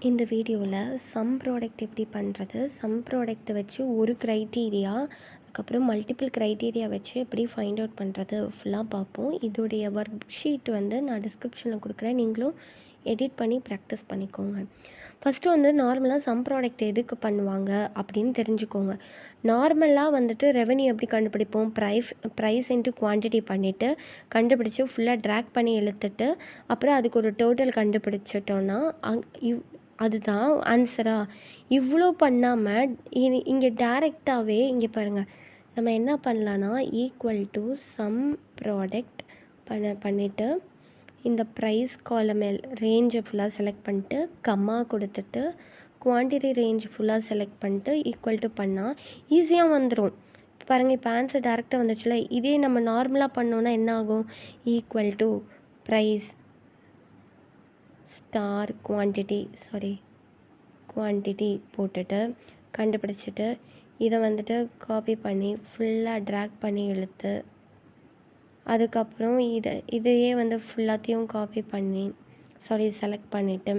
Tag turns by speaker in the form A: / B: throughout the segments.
A: இந்த வீடியோவில் some product எப்படி பண்ணுறது, சம் ப்ராடக்ட்டை வச்சு ஒரு க்ரைட்டீரியா, அதுக்கப்புறம் மல்டிபிள் க்ரைட்டீரியா வச்சு எப்படி ஃபைண்ட் அவுட் பண்ணுறது ஃபுல்லாக பார்ப்போம். இதோடைய ஒர்க் ஷீட் நான் டிஸ்கிரிப்ஷனில் கொடுக்குறேன், நீங்களும் எடிட் பண்ணி ப்ராக்டிஸ் பண்ணிக்கோங்க. ஃபஸ்ட்டு நார்மலாக சம் ப்ராடக்ட் எதுக்கு பண்ணுவாங்க அப்படின்னு தெரிஞ்சுக்கோங்க. நார்மலாக ரெவென்யூ எப்படி கண்டுபிடிப்போம், ப்ரைஸ் இன்ட்டு குவான்டிட்டி பண்ணிவிட்டு கண்டுபிடிச்சி ஃபுல்லாக ட்ராக் பண்ணி இழுத்துட்டு அப்புறம் அதுக்கு ஒரு டோட்டல் கண்டுபிடிச்சிட்டோன்னா அதுதான் ஆன்சரா? இவ்வளோ பண்ணாமல் இங்கே டைரெக்டாகவே இங்கே பாருங்கள், நம்ம என்ன பண்ணலான்னா ஈக்குவல் டு சம் ப்ராடக்ட் பண்ணிவிட்டு இந்த ப்ரைஸ் காலமில் ரேஞ்சை ஃபுல்லாக செலக்ட் பண்ணிட்டு கம்மா கொடுத்துட்டு குவான்டிட்டி ரேஞ்ச் ஃபுல்லாக செலக்ட் பண்ணிட்டு ஈக்குவல் டு பண்ணால் ஈஸியாக வந்துடும். பாருங்கள், இப்போ ஆன்சர் டேரெக்டாக வந்துச்சுல. இதே நம்ம நார்மலாக பண்ணோன்னா என்ன ஆகும், equal to price star quantity போட்டுட்டு கண்டுபிடிச்சிட்டு இதை காப்பி பண்ணி ஃபுல்லாக ட்ராக் பண்ணி இழுத்து அதுக்கப்புறம் இதையே ஃபுல்லாத்தையும் காப்பி பண்ணி செலக்ட் பண்ணிவிட்டு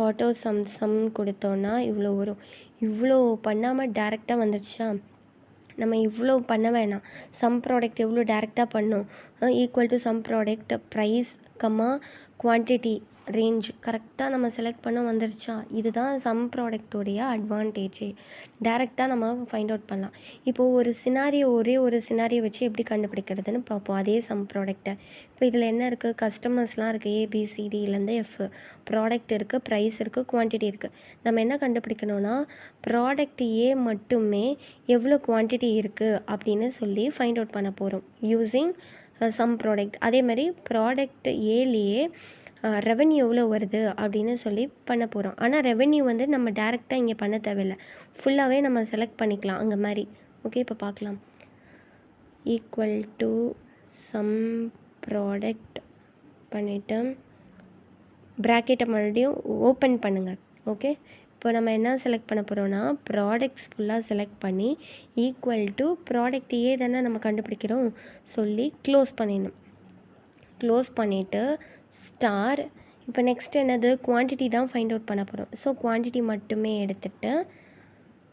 A: ஆட்டோ சம் கொடுத்தோன்னா இவ்வளோ வரும். இவ்வளோ பண்ணாமல் டேரெக்டாக வந்துடுச்சா? நம்ம இவ்வளோ பண்ண வேணாம். சம் ப்ராடக்ட் எவ்வளோ டேரெக்டாக பண்ணும், equal to sum product price quantity range கரெக்டாக நம்ம செலக்ட் பண்ண வந்துருச்சா? இதுதான் சம் ப்ராடக்டோடைய அட்வான்டேஜே. டேரெக்டாக நம்ம ஃபைண்ட் அவுட் பண்ணலாம். இப்போது ஒரே ஒரு சினாரியோ வச்சு எப்படி கண்டுபிடிக்கிறதுன்னு பார்ப்போம். அதே சம் ப்ராடக்ட்டை இப்போ இதில் என்ன இருக்குது, கஸ்டமர்ஸ்லாம் இருக்குது, ஏபிசிடிலேருந்து எஃப், ப்ராடக்ட் இருக்குது, ப்ரைஸ் இருக்குது, குவான்டிட்டி இருக்குது. நம்ம என்ன கண்டுபிடிக்கணும்னா ப்ராடக்ட் ஏ மட்டுமே எவ்வளோ குவான்டிட்டி இருக்குது அப்படின்னு சொல்லி ஃபைண்ட் அவுட் பண்ண போகிறோம் யூஸிங் சம் ப்ராடக்ட். அதே மாதிரி ப்ராடக்ட் ஏலேயே ரெவென்யூ எவ்வளோ வருது அப்படின்னு சொல்லி பண்ண போகிறோம். ஆனால் ரெவென்யூ நம்ம டேரெக்டாக இங்கே பண்ண தேவையில்லை, ஃபுல்லாகவே நம்ம செலக்ட் பண்ணிக்கலாம் அங்கே மாதிரி. ஓகே, இப்போ பார்க்கலாம். ஈக்குவல் டு சம் ப்ராடக்ட் பண்ணிவிட்டு ப்ராக்கெட்டை மறுபடியும் ஓப்பன் பண்ணுங்கள். ஓகே, இப்போ நம்ம என்ன செலக்ட் பண்ண போகிறோன்னா ப்ராடக்ட்ஸ் ஃபுல்லாக செலக்ட் பண்ணி ஈக்குவல் டு ப்ராடக்ட் ஏ தானே நம்ம கண்டுபிடிக்கிறோம் சொல்லி க்ளோஸ் பண்ணிடணும். க்ளோஸ் பண்ணிவிட்டு ஸ்டார், இப்போ நெக்ஸ்ட் என்னது, குவான்டிட்டி தான் ஃபைண்ட் அவுட் பண்ண போகிறோம். ஸோ குவான்டிட்டி மட்டுமே எடுத்துகிட்டு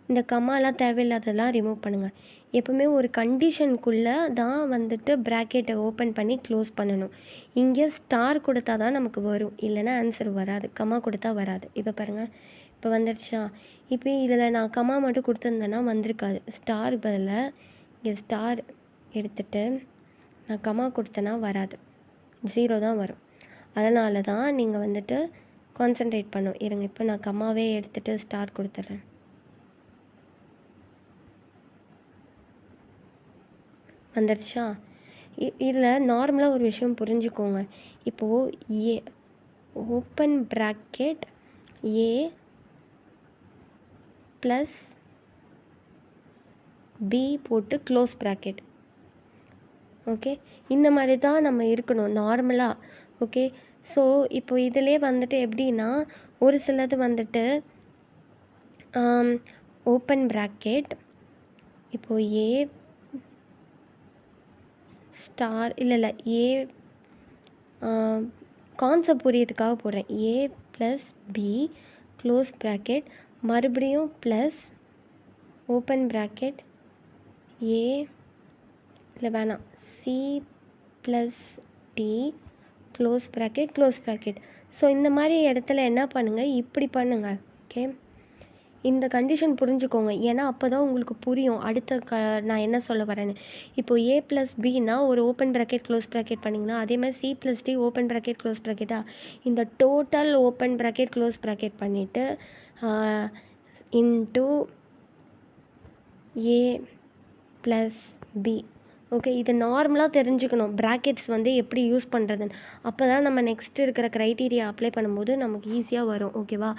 A: இந்த கம்மாலாம் தேவையில்லாததெல்லாம் ரிமூவ் பண்ணுங்கள். எப்போவுமே ஒரு கண்டிஷனுக்குள்ளே தான் ப்ராக்கெட்டை ஓப்பன் பண்ணி க்ளோஸ் பண்ணணும். இங்கே ஸ்டார் கொடுத்தா தான் நமக்கு வரும், இல்லைன்னா ஆன்சர் வராது. கம்மா கொடுத்தா வராது. இப்போ பாருங்கள், இப்போ வந்துடுச்சா? இப்போ இதில் நான் கம்மா மட்டும் கொடுத்துருந்தேன்னா வந்திருக்காது. ஸ்டார் பதில் இங்கே ஸ்டார் எடுத்துகிட்டு நான் கம்மா கொடுத்தேன்னா வராது, 0 தான் வரும். அதனால தான் நீங்கள் கான்சன்ட்ரேட் பண்ணும். இருங்க, இப்போ நான் கம்மாவே எடுத்துகிட்டு ஸ்டார் கொடுத்துட்றேன். வந்துடுச்சா? இதில் நார்மலாக ஒரு விஷயம் புரிஞ்சுக்கோங்க. இப்போது ஏ ஓப்பன் ப்ராக்கெட் ஏ ப்ளஸ் பி போட்டு க்ளோஸ் ப்ராக்கெட். ஓகே, இந்த மாதிரி தான் நம்ம இருக்கணும் நார்மலாக. ஓகே, ஸோ இப்போ இதிலே எப்படின்னா ஒரு சிலது ஓப்பன் ப்ராக்கெட், இப்போது ஏ ஸ்டார் இல்லை ஏ கான்செப்ட் புரியறதுக்காக போடுறேன். A plus B close bracket மறுபடியும் ப்ளஸ் ஓப்பன் ப்ராக்கெட் ஏ இல்லை வேணாம் C plus D close bracket. So இந்த மாதிரி இடத்துல என்ன பண்ணுங்கள், இப்படி பண்ணுங்கள். ஓகே, இந்த கண்டிஷன் புரிஞ்சுக்கோங்க, ஏன்னா அப்போ தான் உங்களுக்கு புரியும் அடுத்த நான் என்ன சொல்ல வரேன்னு. இப்போது ஏ ப்ளஸ் பின்னா ஒரு ஓப்பன் ப்ராக்கெட் க்ளோஸ் ப்ராக்கெட் பண்ணிங்கன்னா, அதே மாதிரி C plus D open bracket close ப்ராக்கெட்டா, இந்த total open bracket close bracket பண்ணிவிட்டு into A plus B. Okay, இது நார்மலாக தெரிஞ்சுக்கணும் ப்ராக்கெட்ஸ் எப்படி யூஸ் பண்ணுறதுன்னு. அப்போ தான் நம்ம நெக்ஸ்ட் இருக்கிற க்ரைட்டீரியா அப்ளை பண்ணும்போது நமக்கு ஈஸியாக வரும். ஓகேவா?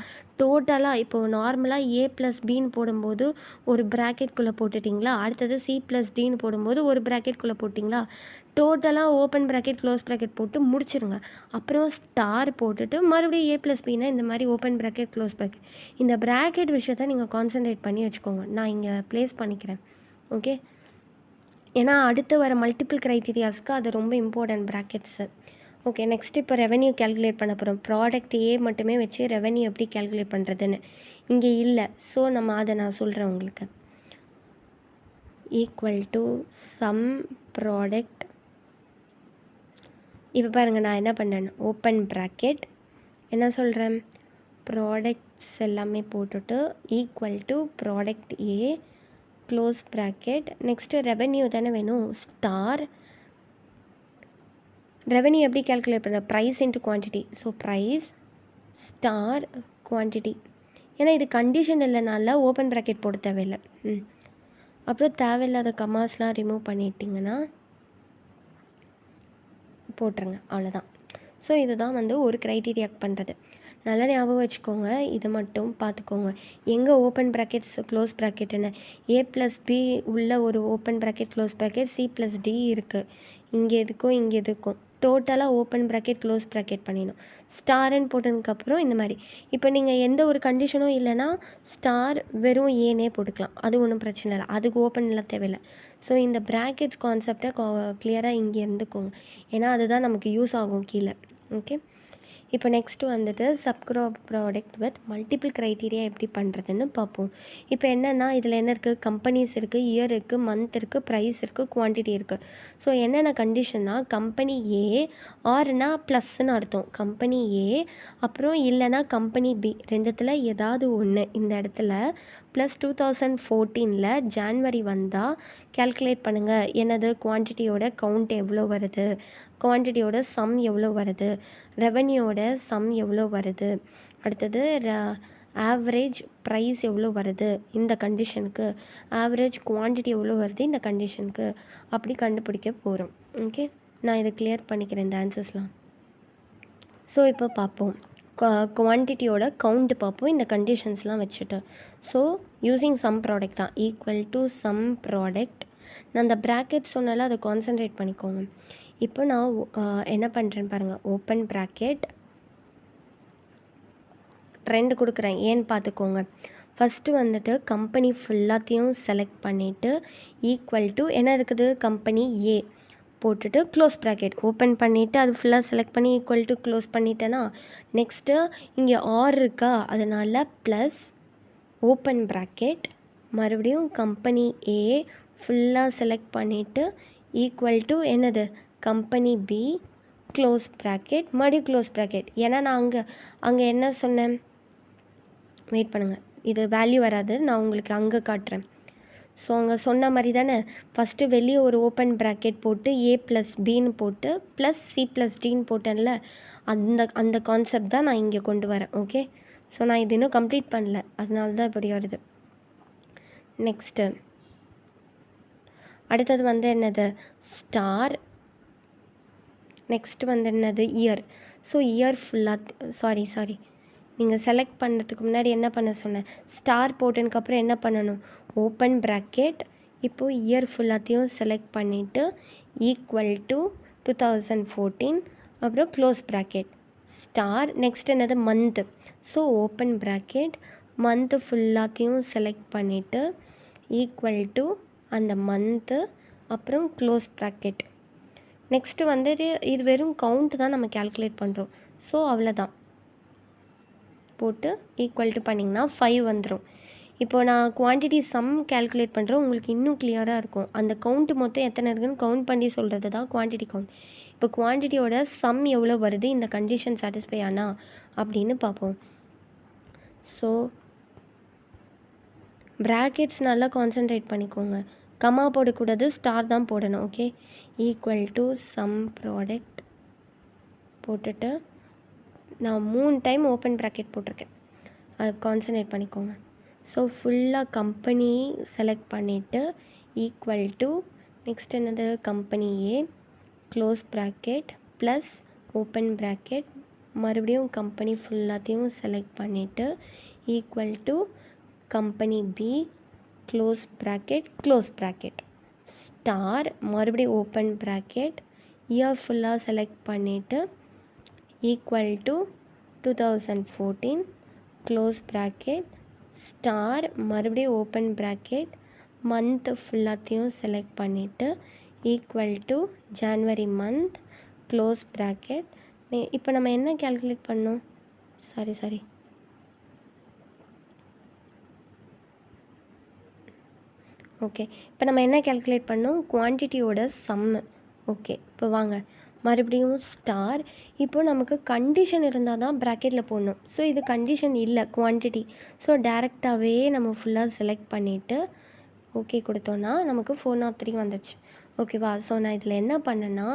A: டோட்டலாக இப்போது நார்மலாக ஏ ப்ளஸ் பின்னு போடும்போது ஒரு ப்ராக்கெட்குள்ளே போட்டுட்டிங்களா, அடுத்தது சி ப்ளஸ் டின்னு போடும்போது ஒரு ப்ராக்கெட்குள்ளே போட்டிங்களா, டோட்டலாக ஓப்பன் ப்ராக்கெட் க்ளோஸ் ப்ராக்கெட் போட்டு முடிச்சிருங்க. அப்புறம் ஸ்டார் போட்டுட்டு மறுபடியும் ஏ ப்ளஸ் பின்னா இந்த மாதிரி ஓப்பன் ப்ராக்கெட் க்ளோஸ் ப்ராக்கெட். இந்த ப்ராக்கெட் விஷயத்தை நீங்கள் கான்சன்ட்ரேட் பண்ணி வச்சுக்கோங்க. நான் இங்கே ப்ளேஸ் பண்ணிக்கிறேன். ஓகே, ஏன்னா அடுத்து வர மல்டிபிள் க்ரைட்டீரியாஸ்க்கு அது ரொம்ப இம்பார்ட்டன்ட் ப்ராக்கெட்ஸு. ஓகே, நெக்ஸ்ட் இப்போ ரெவென்யூ கால்குலேட் பண்ண போகிறோம். ப்ராடக்ட் ஏ மட்டுமே வச்சு ரெவென்யூ எப்படி கால்குலேட் பண்ணுறதுன்னு இங்கே இல்லை. ஸோ நம்ம அதை நான் சொல்கிறேன் உங்களுக்கு. Equal to sum product. இப்போ பாருங்கள், நான் என்ன பண்ணுறேன், ஓப்பன் ப்ராக்கெட் என்ன சொல்கிறேன், ப்ராடக்ட்ஸ் எல்லாமே போட்டுட்டு equal to product A close bracket. Next revenue தானே வேணும், ஸ்டார். ரெவென்யூ எப்படி கால்குலேட் பண்ண, price into quantity. So price star quantity. ஏன்னா இது கண்டிஷன் இல்லைனால ஓப்பன் ப்ராக்கெட் போட தேவையில்லை. அப்புறம் தேவையில்லாத கமாஸ்லாம் ரிமூவ் பண்ணிட்டிங்கன்னா போட்டுருங்க, அவ்வளோதான். ஸோ இதுதான் வந்து ஒரு க்ரைட்டீரியாக்கு பண்ணுறது. நல்லா ஞாபகம் வச்சுக்கோங்க, இது மட்டும் பார்த்துக்கோங்க. எங்கே ஓப்பன் ப்ராக்கெட்ஸ் க்ளோஸ் ப்ராக்கெட்டுன்னு, ஏ ப்ளஸ் பி உள்ள ஒரு open bracket close bracket, C plus D இருக்குது. இங்கே எதுக்கும் இங்கே எதுக்கும் டோட்டலாக ஓப்பன் ப்ராக்கெட் க்ளோஸ் ப்ராக்கெட் பண்ணிடணும். ஸ்டாருன்னு போட்டதுக்கப்புறம் இந்த மாதிரி. இப்போ நீங்கள் எந்த ஒரு கண்டிஷனும் இல்லைன்னா ஸ்டார் வெறும் ஏனே போட்டுக்கலாம், அது ஒன்றும் பிரச்சனை இல்லை, அதுக்கு ஓப்பன்லாம் தேவையில்லை. ஸோ இந்த ப்ராக்கெட்ஸ் கான்செப்டை கிளியராக இங்கே இருந்துக்கோங்க, ஏன்னா அதுதான் நமக்கு யூஸ் ஆகும் கீழே. ஓகே, இப்போ நெக்ஸ்ட்டு வந்துட்டு சப்க்ராப் ப்ராடக்ட் வித் மல்டிபிள் க்ரைட்டீரியா எப்படி பண்ணுறதுன்னு பார்ப்போம். இப்போ என்னென்னா இதில் என்ன இருக்குது, கம்பெனிஸ் இருக்குது, இயர் இருக்குது, மந்த் இருக்குது, ப்ரைஸ் இருக்குது, குவான்டிட்டி இருக்குது. ஸோ என்னென்ன கண்டிஷன்னா, கம்பெனி ஏ ஆர்னா ப்ளஸ்ன்னு அர்த்தம், கம்பெனி ஏ அப்புறம் இல்லைனா கம்பெனி பி, ரெண்டுத்தில் ஏதாவது ஒன்று இந்த இடத்துல ப்ளஸ் 2014 ஜான்வரி வந்தால் கேல்குலேட் பண்ணுங்கள். என்னது, குவான்டிட்டியோட கவுண்ட் எவ்வளோ வருது, குவான்டிட்டியோட சம் எவ்வளோ வருது, ரெவென்யூவோட சம் எவ்வளோ வருது, அடுத்தது ஆவரேஜ் ப்ரைஸ் எவ்வளோ வருது இந்த கண்டிஷனுக்கு, ஆவரேஜ் குவான்டிட்டி எவ்வளோ வருது இந்த கண்டிஷனுக்கு, அப்படி கண்டுபிடிக்க போகிறோம். ஓகே, நான் இதை கிளியர் பண்ணிக்கிறேன் இந்த ஆன்சர்ஸ்லாம். ஸோ இப்போ பார்ப்போம், குவான்டிட்டியோட கவுண்ட் பார்ப்போம் இந்த கண்டிஷன்ஸ்லாம் வச்சுட்டு. ஸோ யூஸிங் சம் ப்ராடக்ட் தான், ஈக்குவல் டு சம் ப்ராடக்ட். நான் அந்த ப்ராக்கெட் சொன்னால அதை கான்சன்ட்ரேட் பண்ணிக்கோங்க. இப்போ நான் என்ன பண்ணுறேன்னு பாருங்கள், ஓப்பன் ப்ராக்கெட் 2 கொடுக்குறேன், ஏன்னு பார்த்துக்கோங்க. ஃபஸ்ட்டு வந்துட்டு கம்பெனி ஃபுல்லாத்தையும் செலக்ட் பண்ணிவிட்டு ஈக்குவல் டு என்ன இருக்குது, கம்பெனி ஏ போட்டுட்டு க்ளோஸ் ப்ராக்கெட் ஓப்பன் பண்ணிவிட்டு அது ஃபுல்லாக செலக்ட் பண்ணி ஈக்குவல் டு க்ளோஸ் பண்ணிட்டேன்னா, நெக்ஸ்ட்டு இங்கே ஆர் இருக்கா, அதனால் ப்ளஸ் ஓப்பன் ப்ராக்கெட் மறுபடியும் கம்பெனி ஏ ஃபுல்லாக செலக்ட் பண்ணிவிட்டு ஈக்குவல் டு என்னது, கம்பெனி பி க்ளோஸ் ப்ராக்கெட் மறுபடியும் க்ளோஸ் ப்ராக்கெட். ஏன்னா நான் அங்கே என்ன சொன்னேன், வெயிட் பண்ணுங்கள், இது வேல்யூ வராது, நான் உங்களுக்கு அங்கே காட்டுறேன். ஸோ அங்கே சொன்ன மாதிரி தானே, ஃபஸ்ட்டு வெளியே ஒரு ஓப்பன் ப்ராக்கெட் போட்டு ஏ ப்ளஸ் பின்னு போட்டு ப்ளஸ் சி ப்ளஸ் டின்னு போட்டேன்ல, அந்த கான்செப்ட் தான் நான் இங்கே கொண்டு வரேன். ஓகே, ஸோ நான் இது இன்னும் கம்ப்ளீட் பண்ணல, அதனால தான் இப்படி வருது. நெக்ஸ்ட்டு அடுத்தது வந்து என்னது, ஸ்டார். நெக்ஸ்ட்டு வந்து என்னது, இயர். ஸோ இயர் ஃபுல்லாக சாரி நீங்கள் செலக்ட் பண்ணுறதுக்கு முன்னாடி என்ன பண்ண சொன்னேன், ஸ்டார் போட்டதுக்கப்புறம் என்ன பண்ணணும், ஓப்பன் ப்ராக்கெட். இப்போது இயர் ஃபுல்லாத்தையும் செலக்ட் பண்ணிவிட்டு ஈக்குவல் டு 2014 அப்புறம் க்ளோஸ் ப்ராக்கெட் ஸ்டார். நெக்ஸ்ட் என்னது, month. So open bracket month ஃபுல்லாத்தையும் செலக்ட் பண்ணிவிட்டு ஈக்குவல் டு அந்த மந்த்து அப்புறம் க்ளோஸ் ப்ராக்கெட். நெக்ஸ்ட்டு வந்து இது வெறும் கவுண்ட் தான் நம்ம கேல்குலேட் பண்ணுறோம். ஸோ அவ்வளோதான், போட்டு ஈக்குவல் டு பண்ணிங்கன்னா 5 வந்துடும். இப்போது நான் குவான்டிட்டி சம் கேல்குலேட் பண்ணுறேன், உங்களுக்கு இன்னும் கிளியராக இருக்கும். அந்த கவுண்ட் மொத்தம் எத்தனை இருக்குதுன்னு கவுண்ட் பண்ணி சொல்கிறது தான் குவான்டிட்டி கவுண்ட். இப்போ குவான்டிட்டியோட சம் எவ்வளோ வருது இந்த கண்டிஷன் சாட்டிஸ்ஃபை ஆனா அப்படின்னு பார்ப்போம். ஸோ ப்ராக்கெட்ஸ் நல்லா கான்சன்ட்ரேட் பண்ணிக்கோங்க, கமா போடக்கூடாது, ஸ்டார் தான் போடணும். Okay, equal to sum product போட்டுட்டு நான் 3 டைம் ஓப்பன் ப்ராக்கெட் போட்டிருக்கேன், அதை கான்சன்ட்ரேட் பண்ணிக்கோங்க. ஸோ ஃபுல்லாக கம்பெனி செலக்ட் பண்ணிவிட்டு ஈக்குவல் டு நெக்ஸ்ட் என்னது, company A close bracket plus open bracket மறுபடியும் கம்பெனி ஃபுல்லாத்தையும் செலக்ட் பண்ணிவிட்டு equal to company B close bracket star மறுபடியும் ஓப்பன் ப்ராக்கெட் இயர் ஃபுல்லாக செலக்ட் பண்ணிவிட்டு equal to 2014 close bracket star மறுபடியும் ஓப்பன் ப்ராக்கெட் மந்த் ஃபுல்லாத்தையும் select பண்ணிவிட்டு equal to January month close bracket. இப்போ நம்ம என்ன கால்குலேட் பண்ணோம்? Sorry okay. இப்போ நம்ம என்ன கால்குலேட் பண்ணோம்? குவான்டிட்டியோட சம்மு. ஓகே. இப்போ வாங்க மறுபடியும் ஸ்டார். இப்போ நமக்கு கண்டிஷன் இருந்தால் தான் ப்ராக்கெட்டில் போடணும். ஸோ இது கண்டிஷன் இல்லை, குவான்டிட்டி. ஸோ டேரெக்டாகவே நம்ம ஃபுல்லாக செலக்ட் பண்ணிவிட்டு ஓகே கொடுத்தோன்னா நமக்கு 403 வந்துடுச்சு. ஓகேவா? ஸோ நான் இதில் என்ன பண்ணேன்னா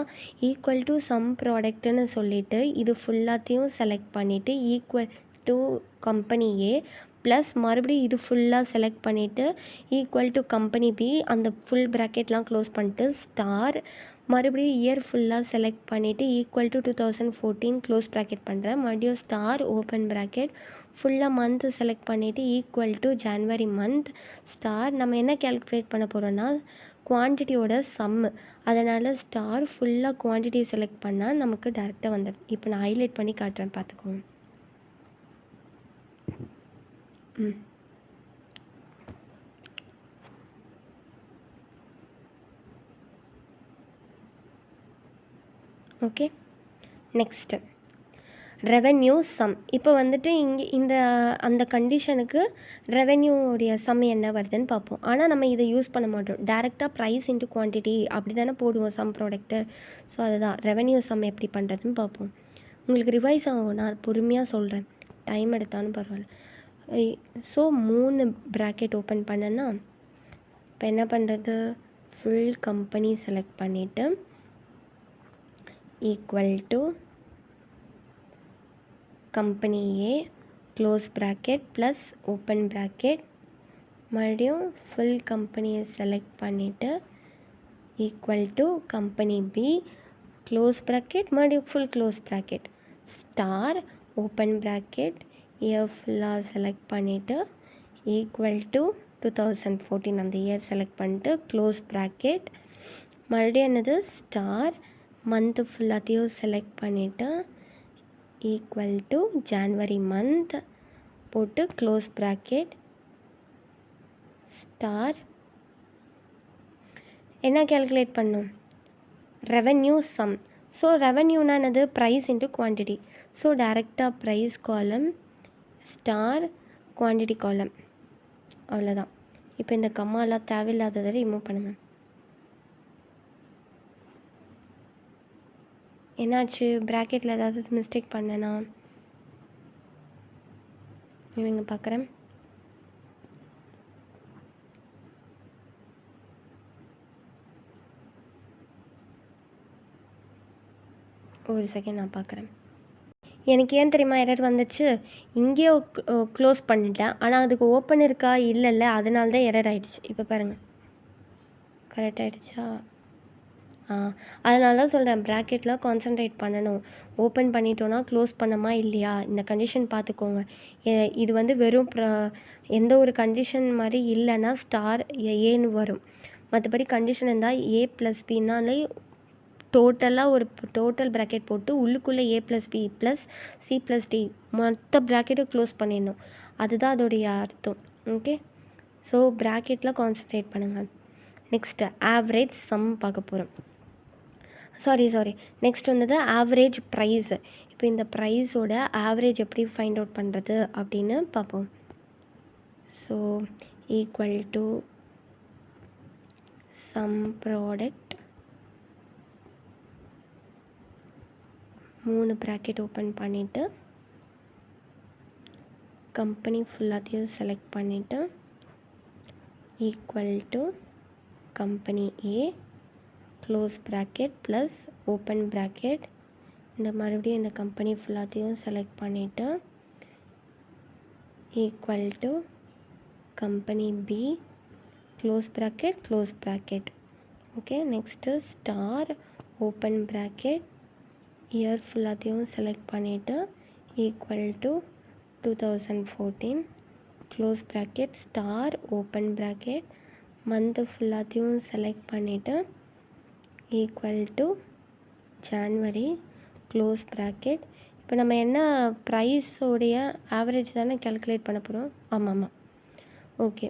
A: ஈக்குவல் டு சம் ப்ராடக்ட்டுன்னு சொல்லிவிட்டு இது ஃபுல்லாத்தையும் செலக்ட் பண்ணிவிட்டு equal to company A plus மறுபடியும் இது ஃபுல்லாக செலக்ட் பண்ணிவிட்டு ஈக்குவல் டு கம்பெனி பி, அந்த ஃபுல் ப்ராக்கெட்லாம் க்ளோஸ் பண்ணிட்டு ஸ்டார், மறுபடியும் இயர் ஃபுல்லாக செலக்ட் பண்ணிவிட்டு ஈக்குவல் டு 2014 க்ளோஸ் ப்ராக்கெட் பண்ணுறேன். மறுபடியும் ஸ்டார் ஓப்பன் ப்ராக்கெட் ஃபுல்லாக மந்த்து செலக்ட் பண்ணிவிட்டு equal to January month star. நம்ம என்ன கால்குலேட் பண்ண போகிறோன்னா குவான்டிட்டியோட சம்மு. அதனால் ஸ்டார் ஃபுல்லாக குவான்டிட்டி செலக்ட் பண்ணால் நமக்கு டேரெக்டாக வந்துடுது. இப்போ நான் ஹைலைட் பண்ணி காட்டுறேன், பார்த்துக்கோங்க. ஓகே. Next revenue sum. இப்போ வந்துட்டு இங்கே அந்த கண்டிஷனுக்கு ரெவென்யூடைய சம் என்ன வருதுன்னு பார்ப்போம். ஆனால் நம்ம இதை யூஸ் பண்ண மாட்டோம். டேரெக்டாக ப்ரைஸ் இன்ட்டு குவான்டிட்டி அப்படி தானே போடுவோம் சம் ப்ராடக்ட்டு. ஸோ அதுதான் ரெவென்யூ சம் எப்படி பண்ணுறதுன்னு பார்ப்போம். உங்களுக்கு ரிவைஸ் ஆகும், நான் பொறுமையாக சொல்கிறேன், டைம் எடுத்தாலும் பரவாயில்ல. ஸோ 3 ப்ராக்கெட் ஓப்பன் பண்ணேன்னா இப்போ என்ன பண்ணுறது? ஃபுல் கம்பெனி செலக்ட் பண்ணிவிட்டு equal to company A close bracket plus open bracket, மறுபடியும் ஃபுல் கம்பெனியை செலக்ட் பண்ணிவிட்டு equal to company B close bracket, மறுபடியும் full close bracket star open bracket year ஃபுல்லாக செலக்ட் பண்ணிவிட்டு ஈக்குவல் டு 2014 அந்த இயர் செலக்ட் பண்ணிட்டு close bracket, மறுபடியும் என்னது ஸ்டார் மந்த்து ஃபுல்லாத்தையும் செலக்ட் பண்ணிவிட்டு ஈக்குவல் டு ஜான்வரி மந்த் போட்டு க்ளோஸ் ப்ராக்கெட் ஸ்டார். என்ன கால்குலேட் பண்ணும்? Revenue sum. ஸோ ரெவென்யூனா என்னது? Price into quantity. ஸோ டேரெக்டாக price column star quantity column, அவ்வளோதான். இப்போ இந்த கம்மாலாம் தேவையில்லாததை ரிமூவ் பண்ணுங்கள். என்னாச்சு? ப்ராக்கெட்டில் ஏதாவது மிஸ்டேக் பண்ணேனா? இவங்க பார்க்குறேன். ஒரு செகண்ட் நான் பார்க்குறேன். எனக்கு ஏன் தெரியுமா எரர் வந்துச்சு? இங்கேயே க்ளோஸ் பண்ணிட்டேன், ஆனால் அதுக்கு ஓப்பன் இருக்கா? இல்லைல்ல, அதனால தான் எரர் ஆகிடுச்சு. இப்போ பாருங்கள், கரெக்ட் ஆகிடுச்சா? அதனால தான் சொல்கிறேன், ப்ராக்கெட்டில் கான்சன்ட்ரேட் பண்ணணும். ஓப்பன் பண்ணிட்டோன்னா க்ளோஸ் பண்ணமா இல்லையா, இந்த கண்டிஷன் பார்த்துக்கோங்க. இது வந்து வெறும் எந்த ஒரு கண்டிஷன் மாதிரி இல்லைன்னா ஸ்டார் ஏன்னு வரும். மற்றபடி கண்டிஷன் இருந்தால் ஏ ப்ளஸ் பின்னாலே டோட்டலாக ஒரு டோட்டல் ப்ராக்கெட் போட்டு உள்ளுக்குள்ளே A plus B plus C plus D மொத்த ப்ராக்கெட்டை க்ளோஸ் பண்ணிடணும். அதுதான் அதோடைய அர்த்தம். ஓகே. ஸோ ப்ராக்கெட்டில் கான்சன்ட்ரேட் பண்ணுங்கள். நெக்ஸ்ட்டு ஆவரேஜ் சம் பார்க்க போகிறோம். சாரி நெக்ஸ்ட் வந்தது ஆவரேஜ் ப்ரைஸ். இப்போ இந்த ப்ரைஸோட ஆவரேஜ் எப்படி ஃபைண்ட் அவுட் பண்ணுறது அப்படின்னு பார்ப்போம். So equal to sum product 3 bracket open பண்ணிவிட்டு கம்பெனி ஃபுல்லாத்தையும் செலக்ட் பண்ணிவிட்டு equal to company A close bracket plus open bracket, இந்த மறுபடியும் இந்த கம்பெனி ஃபுல்லாத்தையும் செலக்ட் பண்ணிவிட்டு equal to company B close bracket. Okay. Next star open bracket year ஃபுல்லாத்தையும் select பண்ணிவிட்டு equal to 2014 close bracket star open bracket month ஃபுல்லாத்தையும் select பண்ணிவிட்டு equal to January close bracket. இப்போ நம்ம என்ன ப்ரைஸோடைய ஆவரேஜ் தானே கால்குலேட் பண்ண போகிறோம். ஆமாம். ஓகே.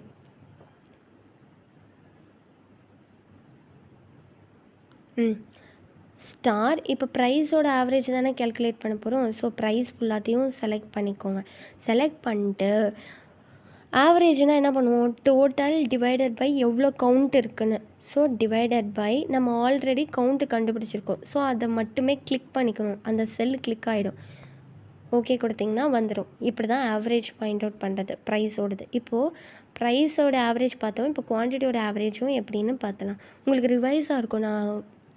A: ஸ்டார் இப்போ ப்ரைஸோட ஆவரேஜ் தானே கேல்குலேட் பண்ண போகிறோம். ஸோ ப்ரைஸ் ஃபுல்லாத்தையும் செலக்ட் பண்ணிக்கோங்க. செலக்ட் பண்ணிட்டு ஆவரேஜ்னால் என்ன பண்ணுவோம், டோட்டல் டிவைடட் பை எவ்வளோ கவுண்ட் இருக்குன்னு. ஸோ டிவைடட் பை நம்ம ஆல்ரெடி கவுண்ட்டு கண்டுபிடிச்சிருக்கோம். ஸோ அதை மட்டுமே கிளிக் பண்ணிக்கணும். அந்த செல் கிளிக் ஆகிடும். ஓகே கொடுத்திங்கன்னா வந்துடும். இப்படி தான் ஆவரேஜ் பாயிண்ட் அவுட் பண்ணுறது ப்ரைஸோடது. இப்போது ப்ரைஸோட ஆவரேஜ் பார்த்தோம். இப்போ குவான்டிட்டியோட ஆவரேஜும் எப்படின்னு பார்த்தலாம். உங்களுக்கு ரிவைஸாக இருக்கும்.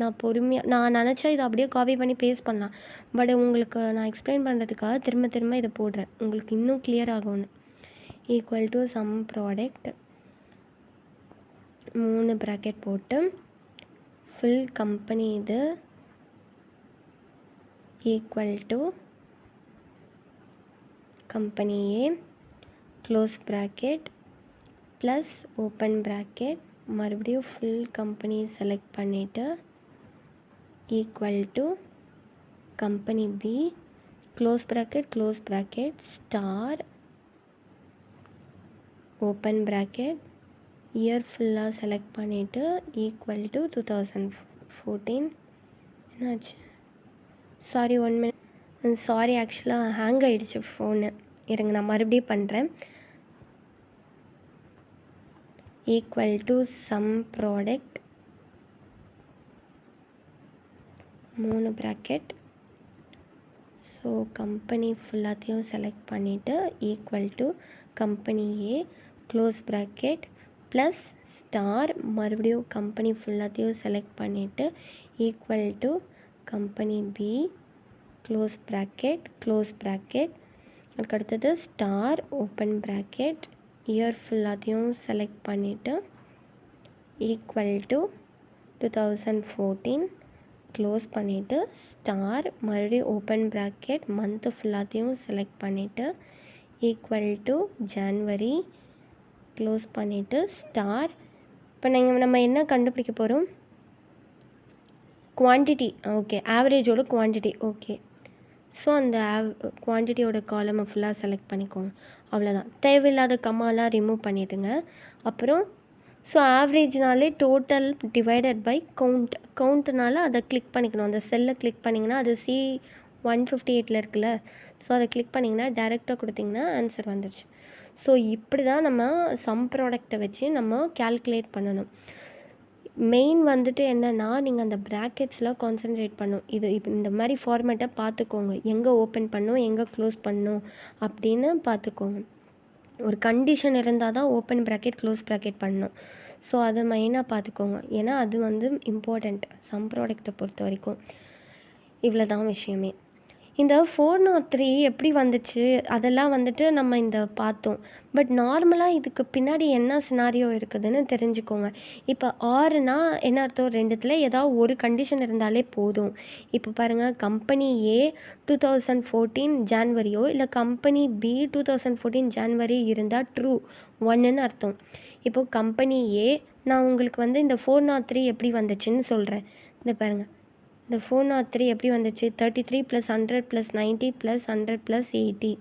A: நான் பொறுமையாக நான் நினச்சா இதை அப்படியே காப்பி பண்ணி பேஸ்ட் பண்ணலாம். பட் உங்களுக்கு நான் எக்ஸ்பிளைன் பண்ணுறதுக்காக திரும்ப திரும்ப இதை போடுறேன், உங்களுக்கு இன்னும் கிளியர் ஆகும்னு. Equal to sum product 3 bracket போட்டு ஃபுல் கம்பெனி இது equal to company A close bracket plus open bracket மறுபடியும் ஃபுல் கம்பெனி செலக்ட் பண்ணிவிட்டு equal to company B close bracket star open bracket year ஃபுல்லாக செலக்ட் பண்ணிவிட்டு equal to 2014. என்னாச்சு, sorry 1 minute, sorry ஆக்சுவலாக hang ஆகிடுச்சு phone. இருங்க நான் மறுபடியும் பண்ணுறேன். Equal to sum product 3 bracket. So company ஃபுல்லாத்தையும் செலக்ட் பண்ணிவிட்டு equal to company A close bracket plus star மறுபடியும் கம்பெனி ஃபுல்லாத்தையும் செலக்ட் பண்ணிவிட்டு equal to company B close bracket அதுக்கடுத்தது ஸ்டார் ஓப்பன் ப்ராக்கெட் இயர் ஃபுல்லாத்தையும் செலக்ட் பண்ணிவிட்டு ஈக்குவல் டு 2014 க்ளோஸ் பண்ணிவிட்டு star மறுபடியும் ஓப்பன் ப்ராக்கெட் மந்த்து ஃபுல்லாத்தையும் செலக்ட் பண்ணிவிட்டு ஈக்குவல் டு ஜான்வரி க்ளோஸ் பண்ணிவிட்டு ஸ்டார். இப்போ நம்ம என்ன கண்டுபிடிக்க போகிறோம், குவான்டிட்டி. ஓகே, ஆவரேஜோட குவான்டிட்டி. ஓகே, ஸோ அந்த குவான்டிட்டியோட காலமை ஃபுல்லாக செலக்ட் பண்ணிக்கோங்க. அவ்வளோதான். தேவையில்லாத கம்மாலாம் ரிமூவ் பண்ணிவிடுங்க. அப்புறம் ஸோ ஆவரேஜ்னாலே டோட்டல் டிவைடட் பை கவுண்ட்னால அதை கிளிக் பண்ணிக்கணும். அந்த செல்லை கிளிக் பண்ணிங்கன்னா அது C158 இருக்குல்ல, ஸோ அதை கிளிக் பண்ணிங்கன்னா டைரெக்டாக கொடுத்திங்கன்னா ஆன்சர் வந்துடுச்சு. ஸோ இப்படி தான் நம்ம சம் ப்ராடக்டை வச்சு நம்ம கேல்குலேட் பண்ணணும். மெயின் வந்துட்டு என்னென்னா, நீங்கள் அந்த ப்ராக்கெட்ஸில் கான்சன்ட்ரேட் பண்ணணும். இப்போ இந்த மாதிரி ஃபார்மேட்டை பார்த்துக்கோங்க, எங்கே ஓப்பன் பண்ணணும் எங்கே க்ளோஸ் பண்ணணும் அப்படின்னு பார்த்துக்கோங்க. ஒரு கண்டிஷன் இருந்தால் தான் ஓப்பன் ப்ராக்கெட் க்ளோஸ் ப்ராக்கெட் பண்ணணும். ஸோ அதை மெயினாக பார்த்துக்கோங்க. ஏன்னா அது வந்து இம்பார்ட்டண்ட் சம் ப்ராடக்டை பொறுத்த வரைக்கும். இவ்வளோ தான் விஷயமே. இந்த 403 எப்படி வந்துச்சு அதெல்லாம் வந்துட்டு நம்ம இந்த பார்த்தோம். பட் நார்மலாக இதுக்கு பின்னாடி என்ன சினாரியோ இருக்குதுன்னு தெரிஞ்சுக்கோங்க. இப்போ ஆறுனா என்ன அர்த்தம், ரெண்டுத்தில் ஏதாவது ஒரு கண்டிஷன் இருந்தாலே போதும். இப்போ பாருங்கள், கம்பெனி ஏ 2014 ஜான்வரியோ இல்லை கம்பெனி பி 2014 ஜான்வரி இருந்தால் ட்ரூ 1ன்னு அர்த்தம். இப்போது கம்பெனி ஏ நான் உங்களுக்கு வந்து இந்த 403 எப்படி வந்துச்சுன்னு சொல்கிறேன். இந்த பாருங்கள், இந்த 403 எப்படி வந்துச்சு, 33 + 100 + 90 + 100 + 80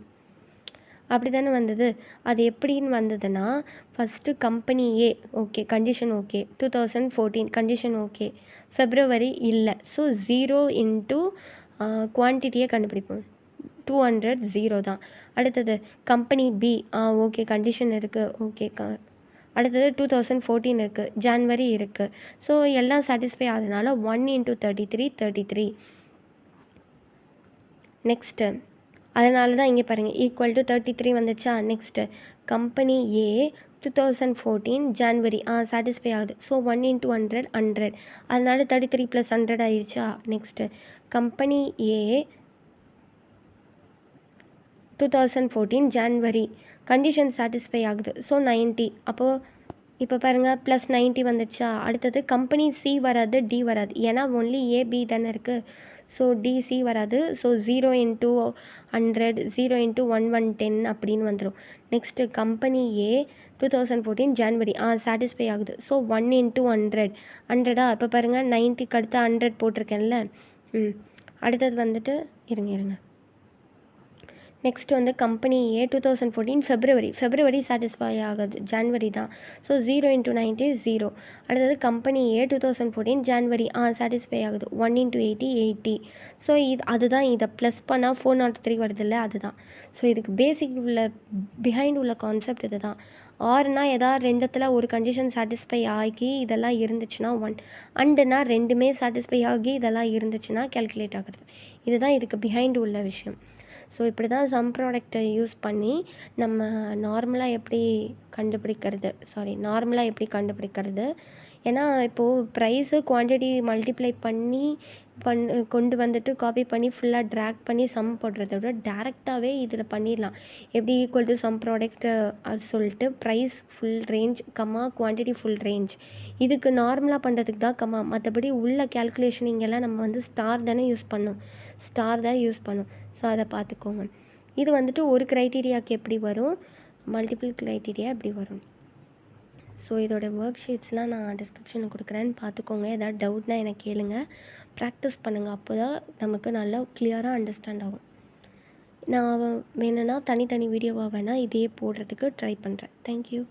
A: அப்படி தானே வந்தது. அது எப்படின்னு வந்ததுன்னா, first company A okay, condition okay, 2014 condition okay, February இல்லை. ஸோ 0 இன்ட்டு குவான்டிட்டியை கண்டுபிடிப்போம். 200 0 தான். அடுத்தது கம்பெனி பி ஓகே, கண்டிஷன் இருக்குது ஓகே, அடுத்தது 2014 இருக்குது, ஜான்வரி இருக்குது. ஸோ எல்லாம் சாட்டிஸ்ஃபை ஆகுதுனால 1 × 33 33. நெக்ஸ்ட்டு அதனால தான் இங்கே பாருங்கள் ஈக்குவல் டு 33 வந்துச்சா. நெக்ஸ்ட்டு கம்பெனி ஏ 2014 ஜான்வரி சாட்டிஸ்ஃபை ஆகுது. ஸோ 1 × 100 100, அதனால 33 + 100 ஆயிடுச்சா. நெக்ஸ்ட்டு கம்பெனி ஏ 2014 ஜான்வரி கண்டிஷன் சாட்டிஸ்ஃபை ஆகுது. ஸோ 90. அப்போது இப்போ பாருங்கள் +90 வந்துச்சா. அடுத்தது கம்பெனி சி வராது, டி வராது, ஏன்னா ஒன்லி ஏபி தானே இருக்குது. ஸோ டிசி வராது. ஸோ 0 × 100 0 × 110 அப்படின்னு வந்துடும். நெக்ஸ்ட்டு கம்பெனி ஏ 2014 ஜான்வரி சாட்டிஸ்ஃபை ஆகுது. ஸோ 1 × 100 100. இப்போ பாருங்கள் 90க்கு அடுத்து 100 போட்டிருக்கேன்ல. அடுத்தது வந்துட்டு இருங்க நெக்ஸ்ட் வந்து கம்பெனி ஏ 2014 ஃபெப்ரவரி சாட்டிஸ்ஃபை ஆகுது, ஜான்வரி தான். ஸோ 0 × 90 0. அடுத்தது கம்பெனி ஏ 2014 ஜான்வரி சாட்டிஸ்ஃபை ஆகுது, 1 × 80 80. ஸோ அதுதான் இதை ப்ளஸ் பண்ணால் 403 வருதில்ல, அதுதான். ஸோ இதுக்கு பேசிக் உள்ள பிஹைண்ட் உள்ள கான்செப்ட் இது தான். ஆர்னா ஏதாவது ரெண்டுத்தில் ஒரு கண்டிஷன் சாட்டிஸ்ஃபை ஆகி இதெல்லாம் இருந்துச்சுன்னா 1, அண்டுனா ரெண்டுமே சாட்டிஸ்ஃபை ஆகி இதெல்லாம் இருந்துச்சுன்னா கேல்குலேட் ஆகுறது. இதுதான் இதுக்கு பிஹைண்ட் உள்ள விஷயம். ஸோ இப்படி தான் சம் ப்ராடக்ட்டை யூஸ் பண்ணி நம்ம நார்மலாக எப்படி கண்டுபிடிக்கிறது. ஏன்னா இப்போது ப்ரைஸு குவான்டிட்டி மல்டிப்ளை பண்ணி கொண்டு வந்துட்டு காப்பி பண்ணி ஃபுல்லாக ட்ராக் பண்ணி சம் போடுறத விட டேரெக்டாகவே இதில் பண்ணிடலாம். எப்படி ஈக்குவல் டு சம் ப்ராடக்ட்டு அது சொல்லிட்டு price full range quantity full range. இதுக்கு நார்மலாக பண்ணுறதுக்கு தான் மற்றபடி உள்ள கேல்குலேஷன் இங்கெல்லாம் நம்ம வந்து ஸ்டார் தான் யூஸ் பண்ணோம். ஸோ அதை பார்த்துக்கோங்க. இது வந்துட்டு ஒரு க்ரைட்டீரியாவுக்கு எப்படி வரும், மல்டிபிள் க்ரைட்டீரியா எப்படி வரும். ஸோ இதோட ஒர்க் ஷீட்ஸ்லாம் நான் டிஸ்கிரிப்ஷனில் கொடுக்குறேன்னு பார்த்துக்கோங்க. ஏதாவது டவுட்னால் எனக்கு கேளுங்க, ப்ராக்டிஸ் பண்ணுங்கள். அப்போ தான் நமக்கு நல்லா கிளியராக அண்டர்ஸ்டாண்ட் ஆகும். நான் வேணும்னா தனித்தனி வீடியோவாக வேணால் இதையே போடுறதுக்கு ட்ரை பண்ணுறேன். தேங்க்யூ.